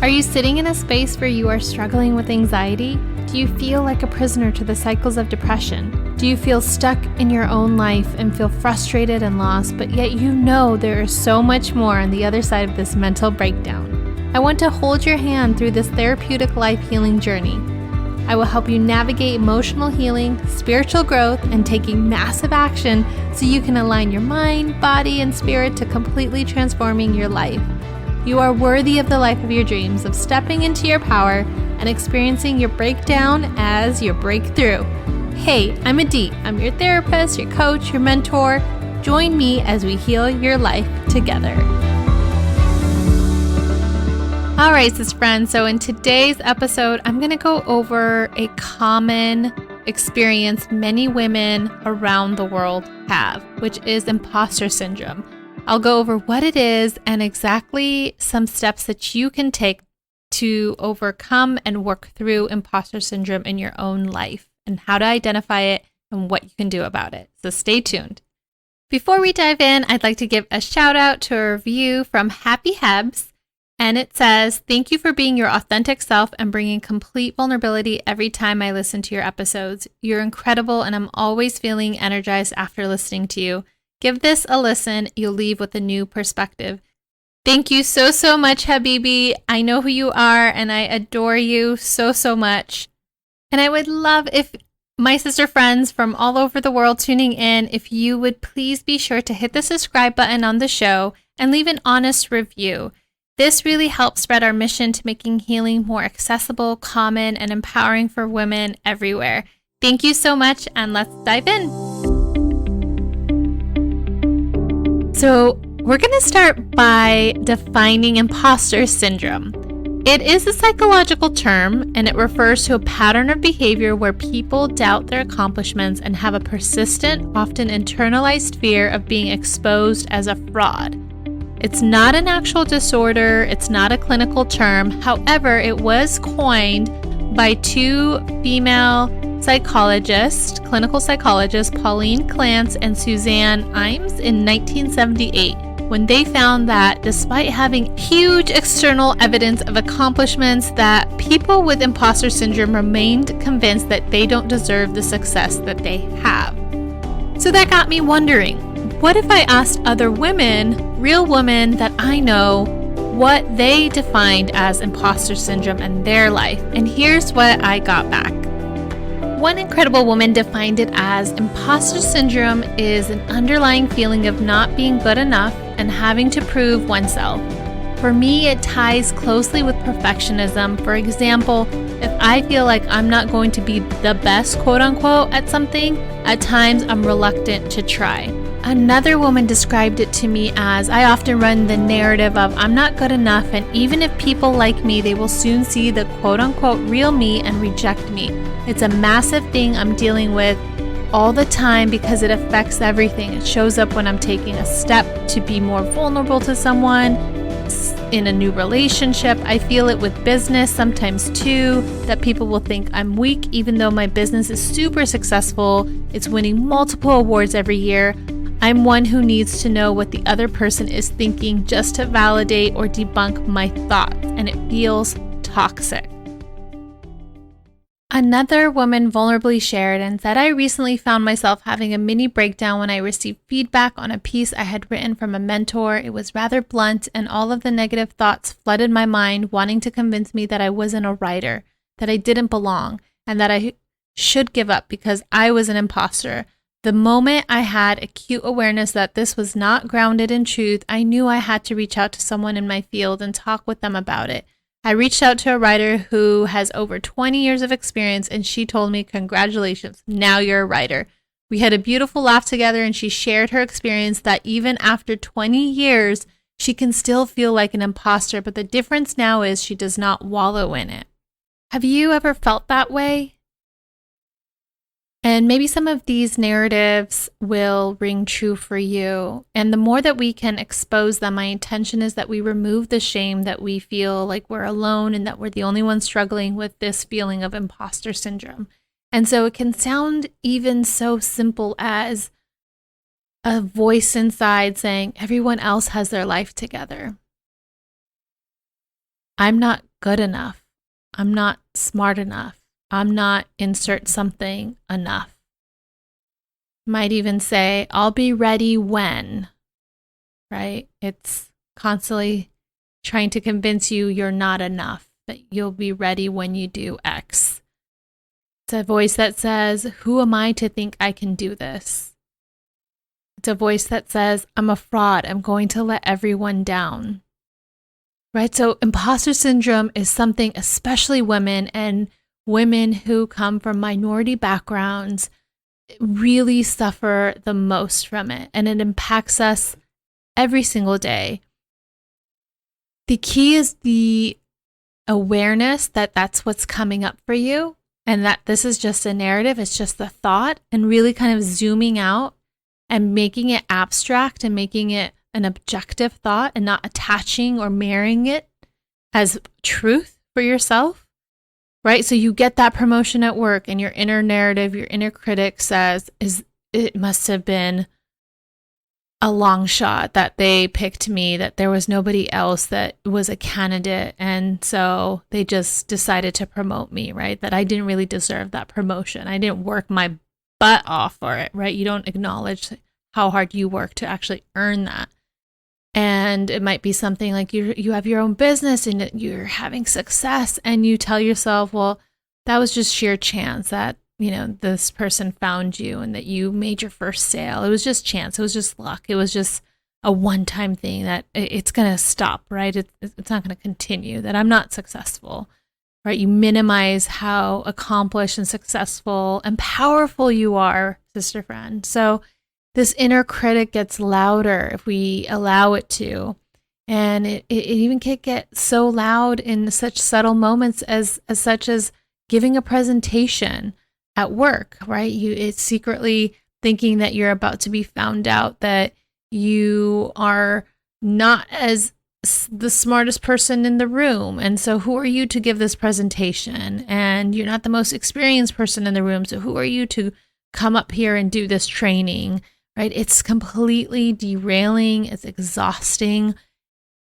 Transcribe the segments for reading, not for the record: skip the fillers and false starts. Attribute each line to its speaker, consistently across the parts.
Speaker 1: Are you sitting in a space where you are struggling with anxiety? Do you feel like a prisoner to the cycles of depression? Do you feel stuck in your own life and feel frustrated and lost, but yet you know there is so much more on the other side of this mental breakdown? I want to hold your hand through this therapeutic life healing journey. I will help you navigate emotional healing, spiritual growth, and taking massive action so you can align your mind, body, and spirit to completely transforming your life. You are worthy of the life of your dreams, of stepping into your power and experiencing your breakdown as your breakthrough. Hey, I'm Aditi. I'm your therapist, your coach, your mentor. Join me as we heal your life together. All right, sis friends. So in today's episode, I'm going to go over a common experience many women around the world have, which is imposter syndrome. I'll go over what it is and exactly some steps that you can take to overcome and work through imposter syndrome in your own life and how to identify it and what you can do about it. So stay tuned. Before we dive in, I'd like to give a shout out to a review from Happy Hebs. And it says, "Thank you for being your authentic self and bringing complete vulnerability every time I listen to your episodes. You're incredible and I'm always feeling energized after listening to you. Give this a listen. You'll leave with a new perspective." Thank you so much, Habibi. I know who you are and I adore you so much. And I would love if my sister friends from all over the world tuning in, if you would please be sure to hit the subscribe button on the show and leave an honest review. This really helps spread our mission to making healing more accessible, common, and empowering for women everywhere. Thank you so much, and let's dive in. So we're going to start by defining imposter syndrome. It is a psychological term, and it refers to a pattern of behavior where people doubt their accomplishments and have a persistent, often internalized fear of being exposed as a fraud. It's not an actual disorder, it's not a clinical term. However, it was coined by two female psychologists, clinical psychologists, Pauline Clance and Suzanne Imes in 1978, when they found that despite having huge external evidence of accomplishments, that people with imposter syndrome remained convinced that they don't deserve the success that they have. So that got me wondering, what if I asked other women, real women that I know, what they defined as imposter syndrome in their life? And here's what I got back. One incredible woman defined it as imposter syndrome is an underlying feeling of not being good enough and having to prove oneself. For me, it ties closely with perfectionism. For example, if I feel like I'm not going to be the best, quote unquote, at something, at times I'm reluctant to try. Another woman described it to me as, I often run the narrative of I'm not good enough, and even if people like me, they will soon see the quote unquote real me and reject me. It's a massive thing I'm dealing with all the time because it affects everything. It shows up when I'm taking a step to be more vulnerable to someone, in a new relationship. I feel it with business sometimes too, that people will think I'm weak even though my business is super successful. It's winning multiple awards every year. I'm one who needs to know what the other person is thinking just to validate or debunk my thoughts, and it feels toxic. Another woman vulnerably shared and said, I recently found myself having a mini breakdown when I received feedback on a piece I had written from a mentor. It was rather blunt, and all of the negative thoughts flooded my mind, wanting to convince me that I wasn't a writer, that I didn't belong, and that I should give up because I was an imposter. The moment I had acute awareness that this was not grounded in truth, I knew I had to reach out to someone in my field and talk with them about it. I reached out to a writer who has over 20 years of experience, and she told me, congratulations, now you're a writer. We had a beautiful laugh together, and she shared her experience that even after 20 years, she can still feel like an imposter, but the difference now is she does not wallow in it. Have you ever felt that way? And maybe some of these narratives will ring true for you. And the more that we can expose them, my intention is that we remove the shame that we feel like we're alone and that we're the only ones struggling with this feeling of imposter syndrome. And so it can sound even so simple as a voice inside saying, everyone else has their life together. I'm not good enough. I'm not smart enough. I'm not insert something enough. Might even say, I'll be ready when, right? It's constantly trying to convince you you're not enough, that you'll be ready when you do X. It's a voice that says, who am I to think I can do this? It's a voice that says, I'm a fraud. I'm going to let everyone down. Right? So imposter syndrome is something especially women and women who come from minority backgrounds really suffer the most from it. And it impacts us every single day. The key is the awareness that that's what's coming up for you and that this is just a narrative. It's just a thought, and really kind of zooming out and making it abstract and making it an objective thought and not attaching or marrying it as truth for yourself, right? So you get that promotion at work and your inner narrative, your inner critic says, it must have been a long shot that they picked me, that there was nobody else that was a candidate. And so they just decided to promote me, right? That I didn't really deserve that promotion. I didn't work my butt off for it, right? You don't acknowledge how hard you work to actually earn that. And it might be something like you have your own business and you're having success and you tell yourself, well, that was just sheer chance that, this person found you and that you made your first sale. It was just chance. It was just luck. It was just a one-time thing that it's going to stop, right? It's not going to continue, that I'm not successful, right? You minimize how accomplished and successful and powerful you are, sister friend. So this inner critic gets louder if we allow it to. And it even can get so loud in such subtle moments as such as giving a presentation at work, right? It's secretly thinking that you're about to be found out, that you are not as the smartest person in the room. And so who are you to give this presentation? And you're not the most experienced person in the room. So who are you to come up here and do this training, right? It's completely derailing. It's exhausting.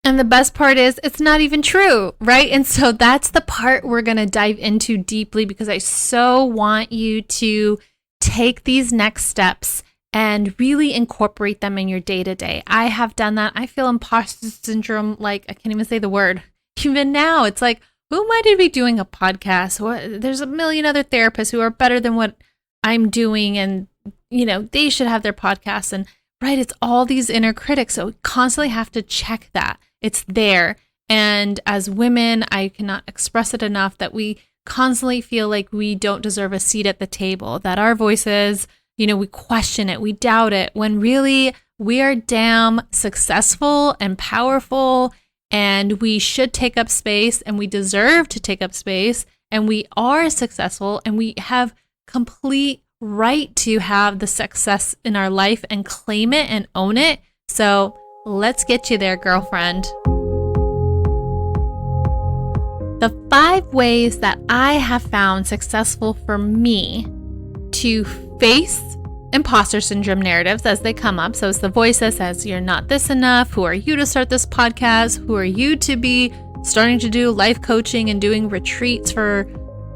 Speaker 1: And the best part is it's not even true, right? And so that's the part we're going to dive into deeply, because I so want you to take these next steps and really incorporate them in your day-to-day. I have done that. I feel imposter syndrome, like I can't even say the word. Even now, it's like, who am I to be doing a podcast? There's a million other therapists who are better than what I'm doing, and they should have their podcasts. And right, it's all these inner critics. So we constantly have to check that. It's there. And as women, I cannot express it enough that we constantly feel like we don't deserve a seat at the table, that our voices, we question it, we doubt it, when really we are damn successful and powerful, and we should take up space, and we deserve to take up space, and we are successful, and we have complete right to have the success in our life and claim it and own it. So let's get you there, girlfriend. The 5 ways that I have found successful for me to face imposter syndrome narratives as they come up. So it's the voice that says, you're not this enough. Who are you to start this podcast? Who are you to be starting to do life coaching and doing retreats for,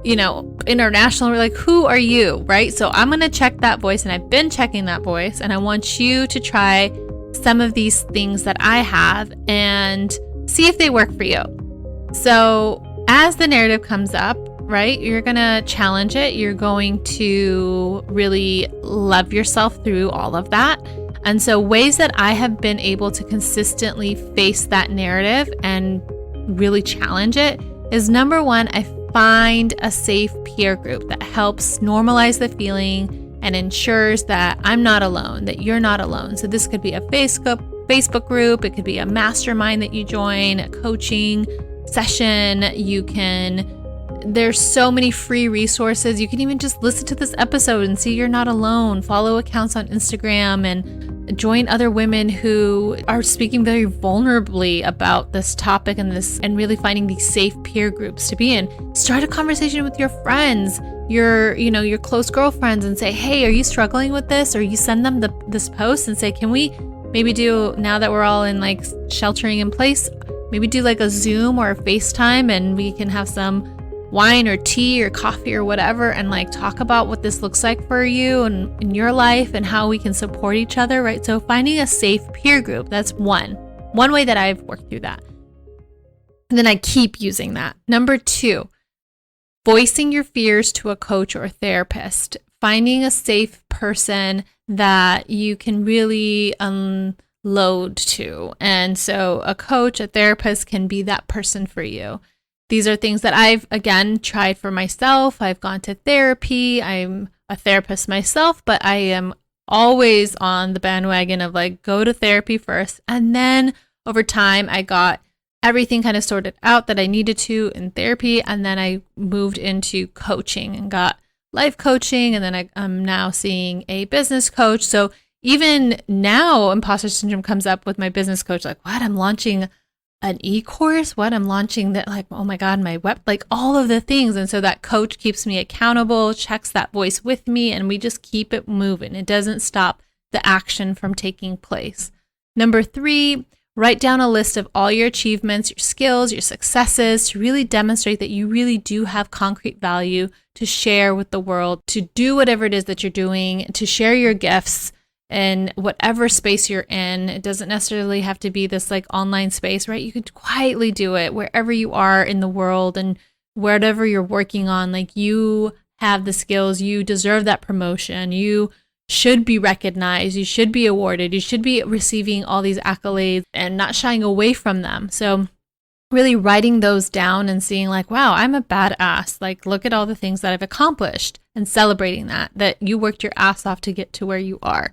Speaker 1: international? We're like, who are you, right? So I'm going to check that voice, and I've been checking that voice, and I want you to try some of these things that I have and see if they work for you. So as the narrative comes up, right, you're going to challenge it. You're going to really love yourself through all of that. And so ways that I have been able to consistently face that narrative and really challenge it is, number 1, I find a safe peer group that helps normalize the feeling and ensures that I'm not alone, that you're not alone. So this could be a Facebook group. It could be a mastermind that you join, a coaching session. There's so many free resources. You can even just listen to this episode and see you're not alone. Follow accounts on Instagram and join other women who are speaking very vulnerably about this topic and really finding these safe peer groups to be in. Start a conversation with your friends, your close girlfriends, and say, hey, are you struggling with this? Or you send them this post and say, can we maybe do, now that we're all in like sheltering in place, maybe do like a Zoom or a FaceTime, and we can have some wine or tea or coffee or whatever, and like talk about what this looks like for you and in your life and how we can support each other, right? So finding a safe peer group, that's one way that I've worked through that. And then I keep using that. Number 2, voicing your fears to a coach or a therapist, finding a safe person that you can really unload to. And so a coach, a therapist can be that person for you. These are things that I've, again, tried for myself. I've gone to therapy. I'm a therapist myself, but I am always on the bandwagon of like, go to therapy first. And then over time, I got everything kind of sorted out that I needed to in therapy. And then I moved into coaching and got life coaching. And then I'm now seeing a business coach. So even now, imposter syndrome comes up with my business coach, like, what? I'm launching an e-course, what? I'm launching that, like, oh my God, my web, like all of the things. And so that coach keeps me accountable, checks that voice with me, and we just keep it moving. It doesn't stop the action from taking place. Number 3, write down a list of all your achievements, your skills, your successes to really demonstrate that you really do have concrete value to share with the world, to do whatever it is that you're doing, to share your gifts in whatever space you're in. It doesn't necessarily have to be this like online space, right? You could quietly do it wherever you are in the world and whatever you're working on. Like, you have the skills, you deserve that promotion, you should be recognized, you should be awarded, you should be receiving all these accolades and not shying away from them. So really writing those down and seeing like, wow, I'm a badass. Like, look at all the things that I've accomplished, and celebrating that you worked your ass off to get to where you are.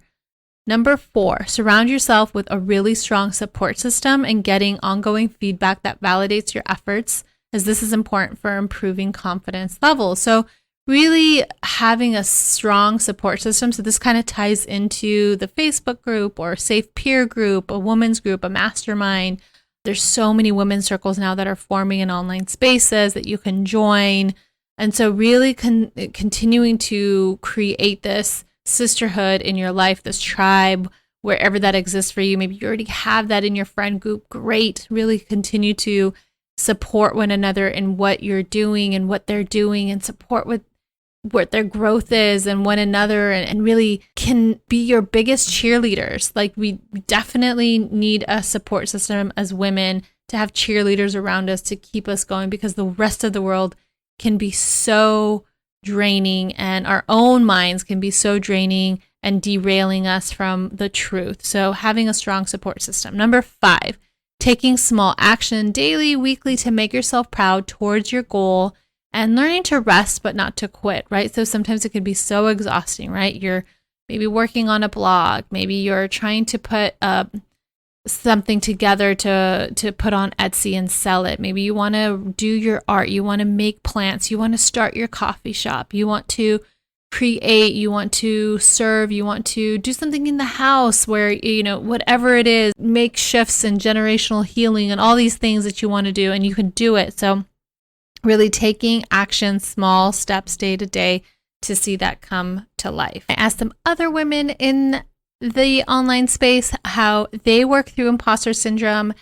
Speaker 1: Number 4, surround yourself with a really strong support system and getting ongoing feedback that validates your efforts, as this is important for improving confidence levels. So really having a strong support system. So this kind of ties into the Facebook group or safe peer group, a women's group, a mastermind. There's so many women's circles now that are forming in online spaces that you can join. And so really continuing to create this sisterhood in your life, this tribe, wherever that exists for you. Maybe you already have that in your friend group. Great. Really continue to support one another in what you're doing and what they're doing, and support with what their growth is and one another, and really can be your biggest cheerleaders. Like, we definitely need a support system as women, to have cheerleaders around us to keep us going, because the rest of the world can be so draining, and our own minds can be so draining and derailing us from the truth. So having a strong support system. Number 5, taking small action daily, weekly to make yourself proud towards your goal, and learning to rest but not to quit, right? So sometimes it can be so exhausting, right? You're maybe working on a blog, maybe you're trying to put something together to put on Etsy and sell it. Maybe you want to do your art, you want to make plants, you want to start your coffee shop, you want to create, you want to serve, you want to do something in the house where, whatever it is, make shifts and generational healing and all these things that you want to do, and you can do it. So really taking action, small steps day to day to see that come to life. I asked some other women in the online space how they work through imposter syndrome.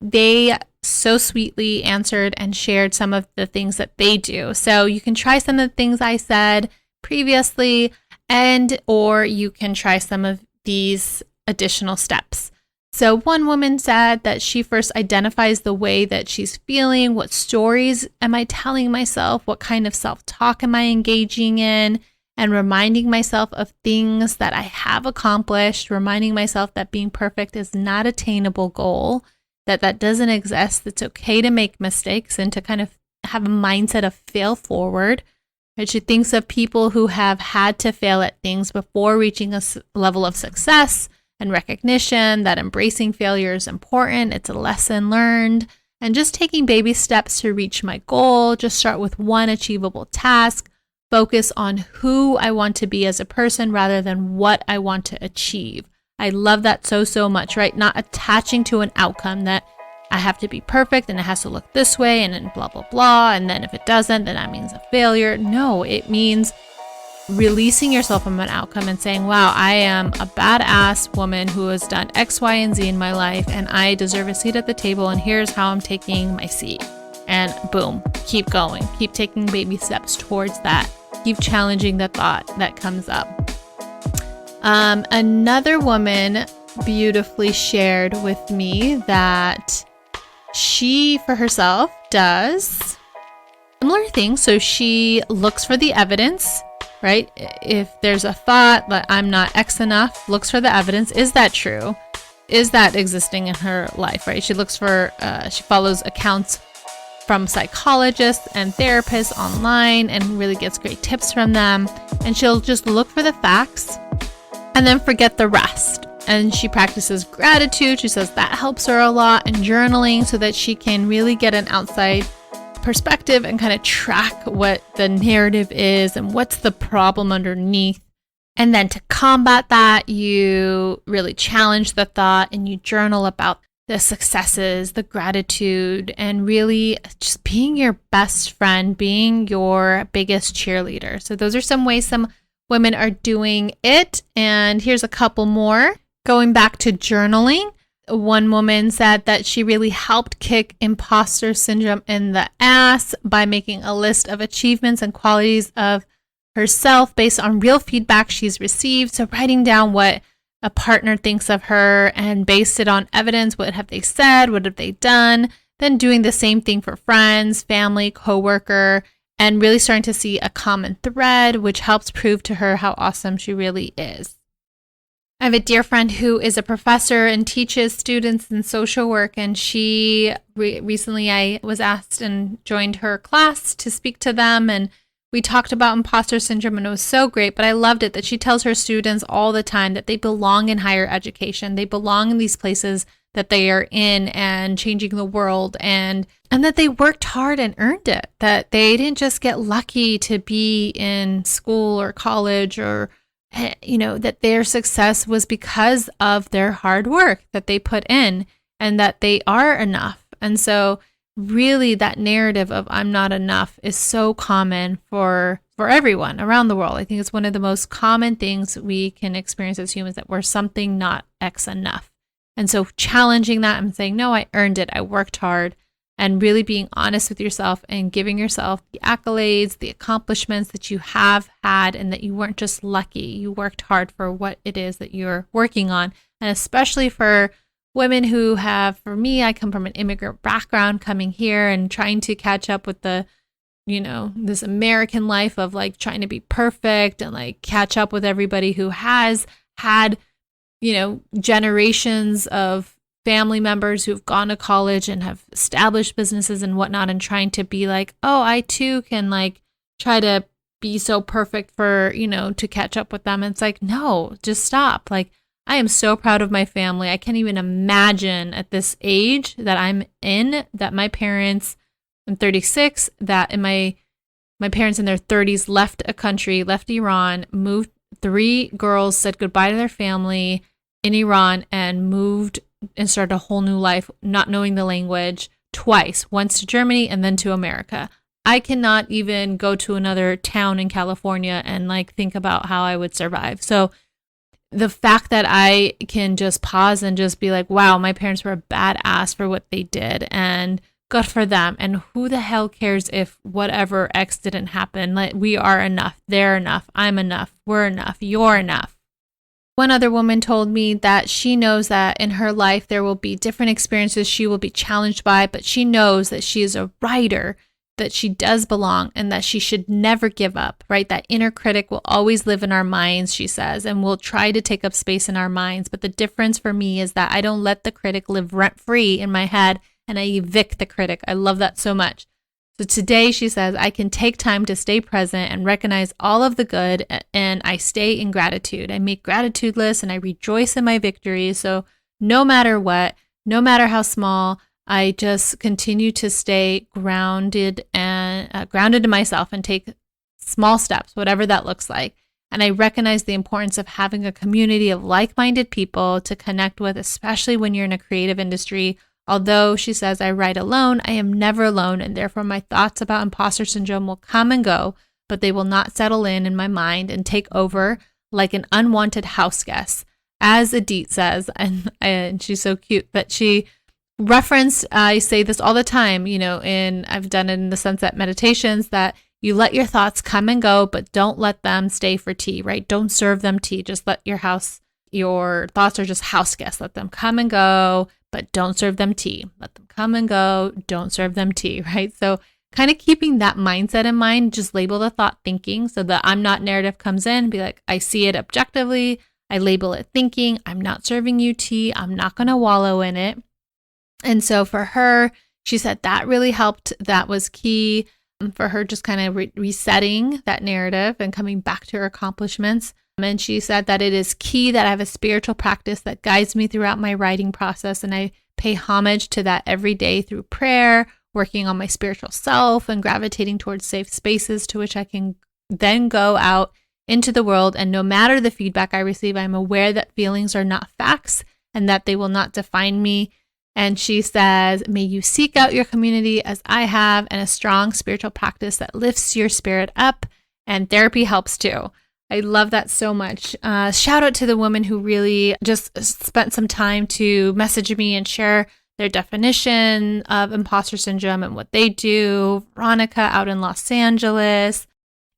Speaker 1: They so sweetly answered and shared some of the things that they do. So you can try some of the things I said previously, or you can try some of these additional steps. So one woman said that she first identifies the way that she's feeling. What stories am I telling myself? What kind of self-talk am I engaging in? And reminding myself of things that I have accomplished, reminding myself that being perfect is not an attainable goal, that doesn't exist. It's okay to make mistakes and to kind of have a mindset of fail forward. And she thinks of people who have had to fail at things before reaching a level of success and recognition, that embracing failure is important. It's a lesson learned. And just taking baby steps to reach my goal. Just start with one achievable task. Focus on who I want to be as a person rather than what I want to achieve. I love that so much, right? Not attaching to an outcome that I have to be perfect and it has to look this way and then blah, blah, blah. And then if it doesn't, then that means a failure. No, it means releasing yourself from an outcome and saying, wow, I am a badass woman who has done X, Y, and Z in my life, and I deserve a seat at the table, and here's how I'm taking my seat. And boom, keep going. Keep taking baby steps towards that. Keep challenging the thought that comes up. Another woman beautifully shared with me that she, for herself, does similar things. So she looks for the evidence, right? If there's a thought that I'm not X enough, looks for the evidence. Is that true? Is that existing in her life, right? She looks for, she follows accounts from psychologists and therapists online and really gets great tips from them. And she'll just look for the facts and then forget the rest. And she practices gratitude. She says that helps her a lot, and journaling so that she can really get an outside perspective and kind of track what the narrative is and what's the problem underneath. And then to combat that, you really challenge the thought and you journal about the successes, the gratitude, and really just being your best friend, being your biggest cheerleader. So those are some ways some women are doing it. And here's a couple more. Going back to journaling, one woman said that she really helped kick imposter syndrome in the ass by making a list of achievements and qualities of herself based on real feedback she's received. So writing down what a partner thinks of her and based it on evidence. What have they said? What have they done? Then doing the same thing for friends, family, coworker, and really starting to see a common thread, which helps prove to her how awesome she really is. I have a dear friend who is a professor and teaches students in social work, and she recently I was asked and joined her class to speak to them, and we talked about imposter syndrome, and it was so great. But I loved it that she tells her students all the time that they belong in higher education. They belong in these places that they are in and changing the world, and that they worked hard and earned it, that they didn't just get lucky to be in school or college, or that their success was because of their hard work that they put in, and that they are enough. And so really that narrative of I'm not enough is so common for everyone around the world. I think it's one of the most common things we can experience as humans, that we're something not X enough. And so challenging that and saying, no, I earned it. I worked hard, and really being honest with yourself and giving yourself the accolades, the accomplishments that you have had, and that you weren't just lucky. You worked hard for what it is that you're working on. And especially for women who have, for me, I come from an immigrant background, coming here and trying to catch up with the, this American life of like trying to be perfect and like catch up with everybody who has had, generations of family members who've gone to college and have established businesses and whatnot, and trying to be like, oh, I too can like try to be so perfect for, to catch up with them. And it's like, no, just stop. Like, I am so proud of my family. I can't even imagine at this age that I'm in, that my parents, I'm 36, that in my parents in their 30s left a country, left Iran, moved, 3 girls said goodbye to their family in Iran and moved and started a whole new life, not knowing the language, twice, once to Germany and then to America. I cannot even go to another town in California and like think about how I would survive. So the fact that I can just pause and just be like, wow, my parents were a badass for what they did, and good for them. And who the hell cares if whatever X didn't happen? Like, we are enough. They're enough. I'm enough. We're enough. You're enough. One other woman told me that she knows that in her life there will be different experiences she will be challenged by, but she knows that she is a writer, that she does belong, and that she should never give up, right? That inner critic will always live in our minds, she says, and will try to take up space in our minds. But the difference for me is that I don't let the critic live rent-free in my head, and I evict the critic. I love that so much. So today, she says, I can take time to stay present and recognize all of the good, and I stay in gratitude. I make gratitude lists and I rejoice in my victories. So no matter what, no matter how small, I just continue to stay grounded and grounded to myself and take small steps, whatever that looks like. And I recognize the importance of having a community of like-minded people to connect with, especially when you're in a creative industry. Although she says, I write alone, I am never alone, and therefore my thoughts about imposter syndrome will come and go, but they will not settle in my mind and take over like an unwanted house guest. As Adit says, and she's so cute that she referenced, I say this all the time, and I've done it in the sunset meditations, that you let your thoughts come and go, but don't let them stay for tea, right? Don't serve them tea. Just let your thoughts are just house guests. Let them come and go, but don't serve them tea. Let them come and go. Don't serve them tea, right? So kind of keeping that mindset in mind, just label the thought thinking. So the I'm not narrative comes in, be like, I see it objectively. I label it thinking. I'm not serving you tea. I'm not going to wallow in it. And so for her, she said that really helped. That was key for her, just kind of resetting that narrative and coming back to her accomplishments. And she said that it is key that I have a spiritual practice that guides me throughout my writing process. And I pay homage to that every day through prayer, working on my spiritual self, and gravitating towards safe spaces to which I can then go out into the world. And no matter the feedback I receive, I'm aware that feelings are not facts and that they will not define me. And she says, may you seek out your community as I have, and a strong spiritual practice that lifts your spirit up, and therapy helps too. I love that so much. Shout out to the women who really just spent some time to message me and share their definition of imposter syndrome and what they do. Veronica out in Los Angeles,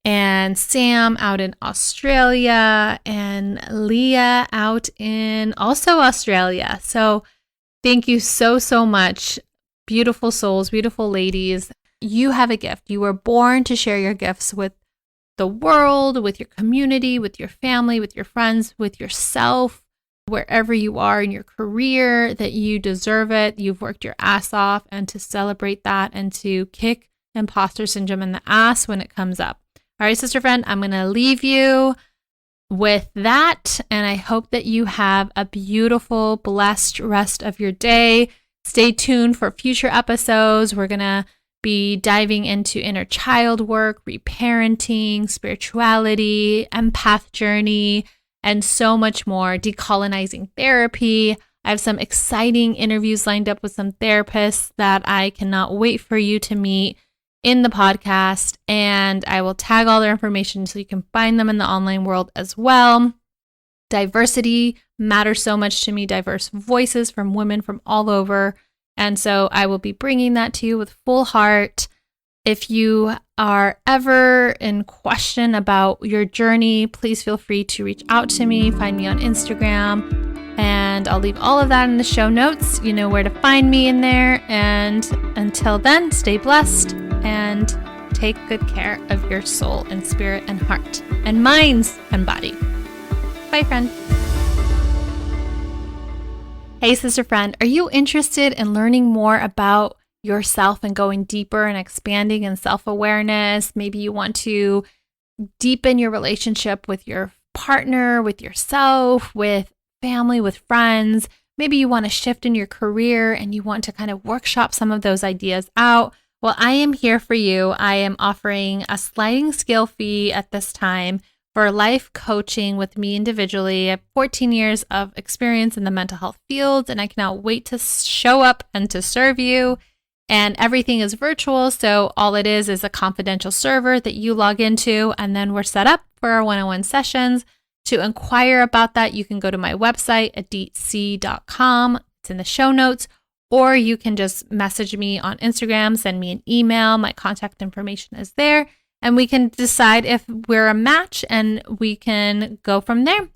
Speaker 1: and Sam out in Australia, and Leah out in also Australia. So thank you so, so much. Beautiful souls, beautiful ladies. You have a gift. You were born to share your gifts with the world, with your community, with your family, with your friends, with yourself, wherever you are in your career, that you deserve it. You've worked your ass off, and to celebrate that and to kick imposter syndrome in the ass when it comes up. All right, sister friend, I'm going to leave you with that, and I hope that you have a beautiful, blessed rest of your day. Stay tuned for future episodes. We're going to be diving into inner child work, reparenting, spirituality, empath journey, and so much more. Decolonizing therapy. I have some exciting interviews lined up with some therapists that I cannot wait for you to meet in the podcast, and I will tag all their information so you can find them in the online world as well. Diversity matters so much to me, diverse voices from women from all over. And so I will be bringing that to you with full heart. If you are ever in question about your journey, please feel free to reach out to me. Find me on Instagram, and I'll leave all of that in the show notes. You know where to find me in there. And until then, stay blessed and take good care of your soul and spirit and heart and minds and body. Bye, friend. Hey, sister friend, are you interested in learning more about yourself and going deeper and expanding in self-awareness? Maybe you want to deepen your relationship with your partner, with yourself, with family, with friends. Maybe you want to shift in your career and you want to kind of workshop some of those ideas out. Well, I am here for you. I am offering a sliding scale fee at this time for life coaching with me individually. I have 14 years of experience in the mental health field, and I cannot wait to show up and to serve you. And everything is virtual, so all it is a confidential server that you log into, and then we're set up for our one-on-one sessions. To inquire about that, you can go to my website, aditc.com. It's in the show notes. Or you can just message me on Instagram, send me an email. My contact information is there. And we can decide if we're a match, and we can go from there.